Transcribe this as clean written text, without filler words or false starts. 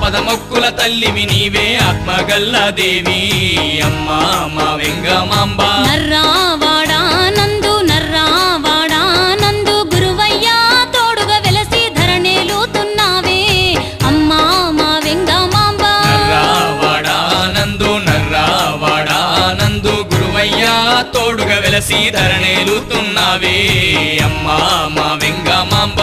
పదమొక్కుల తల్లివి నీవే ఆత్మగల్ల దేవి అమ్మా మా వెంగమాంబ నర్రావాడానందు నర్రావాడానందు గురువయ్యా తోడుగా వెలసి ధరణేలుతున్నావే అమ్మా మా వెంగమాంబ నర్రావాడానందు గురువయ్యా తోడుగా వెలసి ధరణేలుతున్నావే అమ్మా మా వెంగమాంబ